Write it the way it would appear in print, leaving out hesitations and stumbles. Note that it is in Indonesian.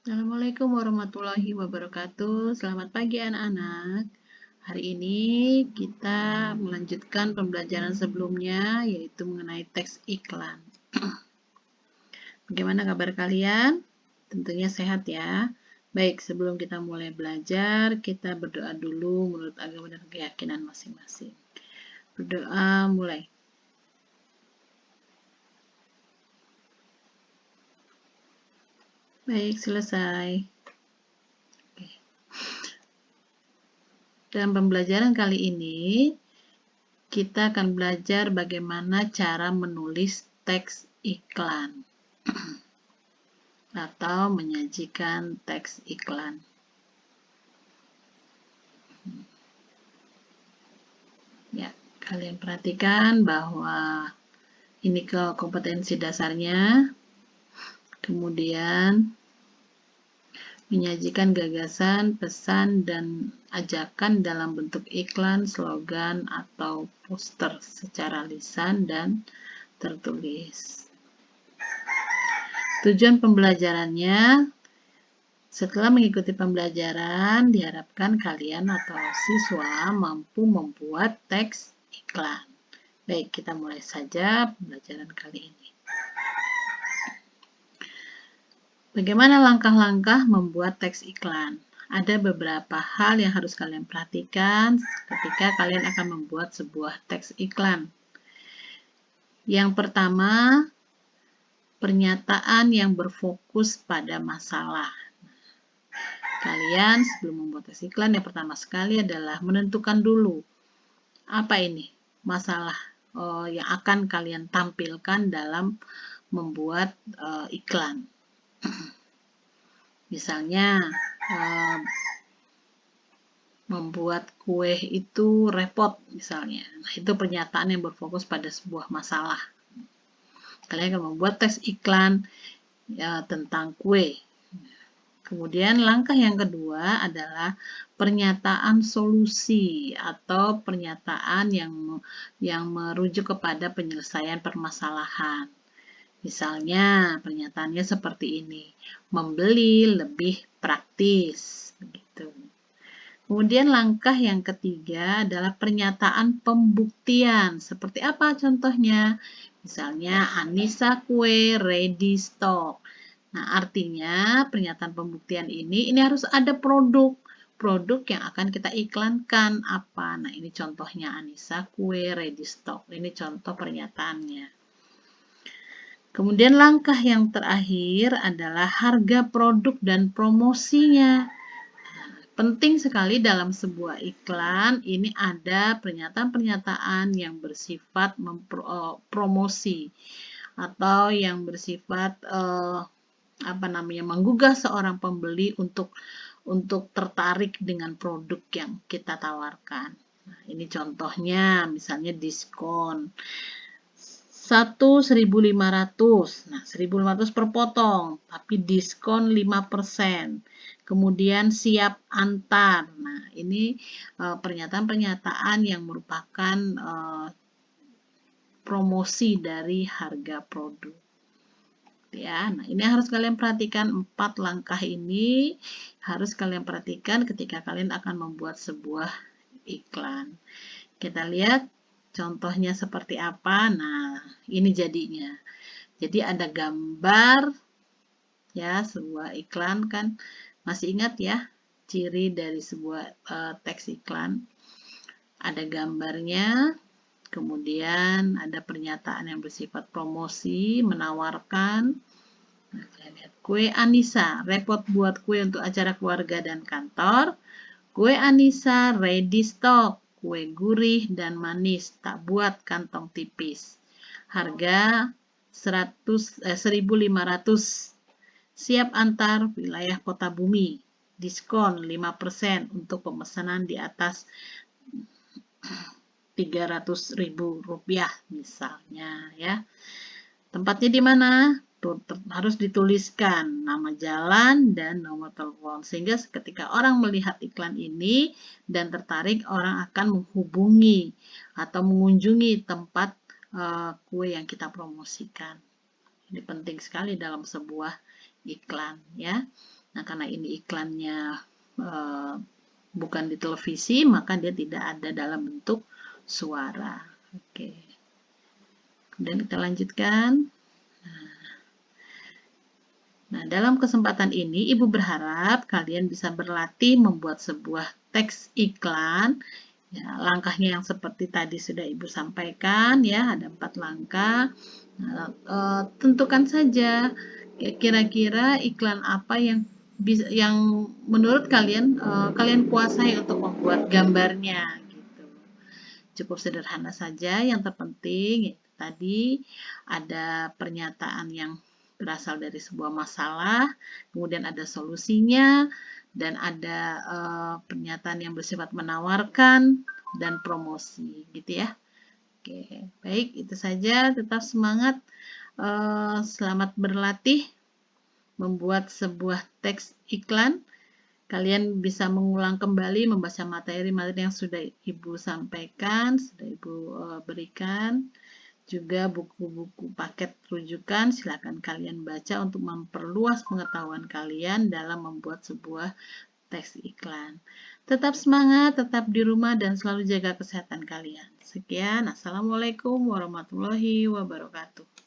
Assalamualaikum warahmatullahi wabarakatuh. Selamat pagi anak-anak. Hari ini kita melanjutkan pembelajaran sebelumnya, yaitu mengenai teks iklan. Bagaimana kabar kalian? Tentunya sehat ya. Baik, sebelum kita mulai belajar, kita berdoa dulu menurut agama dan keyakinan masing-masing. Berdoa mulai. Baik, selesai. Oke. Dalam pembelajaran kali ini, kita akan belajar bagaimana cara menulis teks iklan atau menyajikan teks iklan. Ya, kalian perhatikan bahwa ini ke kompetensi dasarnya, kemudian menyajikan gagasan, pesan, dan ajakan dalam bentuk iklan, slogan, atau poster secara lisan dan tertulis. Tujuan pembelajarannya, setelah mengikuti pembelajaran, diharapkan kalian atau siswa mampu membuat teks iklan. Baik, kita mulai saja pembelajaran kali ini. Bagaimana langkah-langkah membuat teks iklan? Ada beberapa hal yang harus kalian perhatikan ketika kalian akan membuat sebuah teks iklan. Yang pertama, pernyataan yang berfokus pada masalah. Kalian sebelum membuat teks iklan, yang pertama sekali adalah menentukan dulu apa ini masalah yang akan kalian tampilkan dalam membuat iklan. Misalnya, membuat kue itu repot misalnya. Nah, itu pernyataan yang berfokus pada sebuah masalah. Kalian akan membuat teks iklan tentang kue. Kemudian langkah yang kedua adalah pernyataan solusi atau pernyataan yang merujuk kepada penyelesaian permasalahan. Misalnya, pernyataannya seperti ini, membeli lebih praktis. Begitu. Kemudian langkah yang ketiga adalah pernyataan pembuktian. Seperti apa contohnya? Misalnya, Anissa kue ready stock. Nah, artinya pernyataan pembuktian ini harus ada produk yang akan kita iklankan apa. Nah, ini contohnya Anissa kue ready stock. Ini contoh pernyataannya. Kemudian langkah yang terakhir adalah harga produk dan promosinya. Penting sekali dalam sebuah iklan ini ada pernyataan-pernyataan yang bersifat promosi atau yang bersifat menggugah seorang pembeli untuk tertarik dengan produk yang kita tawarkan. Nah, ini contohnya misalnya diskon 1.500. Nah, 1.500 per potong, tapi diskon 5%. Kemudian siap antar. Nah, ini pernyataan-pernyataan yang merupakan promosi dari harga produk. Ya, nah ini harus kalian perhatikan 4 langkah ini harus kalian perhatikan ketika kalian akan membuat sebuah iklan. Kita lihat contohnya seperti apa. Nah, ini jadinya. Jadi ada gambar ya, sebuah iklan kan. Masih ingat ya ciri dari sebuah teks iklan? Ada gambarnya, kemudian ada pernyataan yang bersifat promosi, menawarkan. Nah, kalian lihat. Kue Anissa, repot buat kue untuk acara keluarga dan kantor. Kue Anissa ready stock, kue gurih dan manis, tak buat kantong tipis. Harga 1.500. Siap antar wilayah Kota Bumi. Diskon 5% untuk pemesanan di atas Rp300.000 misalnya ya. Tempatnya di mana? Harus dituliskan nama jalan dan nomor telepon sehingga ketika orang melihat iklan ini dan tertarik, orang akan menghubungi atau mengunjungi tempat kue yang kita promosikan. Ini penting sekali dalam sebuah iklan ya. Nah, karena ini iklannya bukan di televisi, maka dia tidak ada dalam bentuk suara. Oke. Kemudian kita lanjutkan. Nah, dalam kesempatan ini, Ibu berharap kalian bisa berlatih membuat sebuah teks iklan. Ya, langkahnya yang seperti tadi sudah Ibu sampaikan, ya, ada 4 langkah. Nah, tentukan saja kira-kira iklan apa yang menurut kalian kalian kuasai untuk membuat gambarnya gitu. Cukup sederhana saja, yang terpenting tadi ada pernyataan yang berasal dari sebuah masalah, kemudian ada solusinya, dan ada pernyataan yang bersifat menawarkan dan promosi, gitu ya. Oke, baik, itu saja. Tetap semangat. Selamat berlatih membuat sebuah teks iklan. Kalian bisa mengulang kembali membaca materi-materi yang sudah Ibu sampaikan, sudah Ibu berikan. Juga buku-buku paket rujukan silakan kalian baca untuk memperluas pengetahuan kalian dalam membuat sebuah teks iklan. Tetap semangat, tetap di rumah, dan selalu jaga kesehatan kalian. Sekian, Assalamualaikum warahmatullahi wabarakatuh.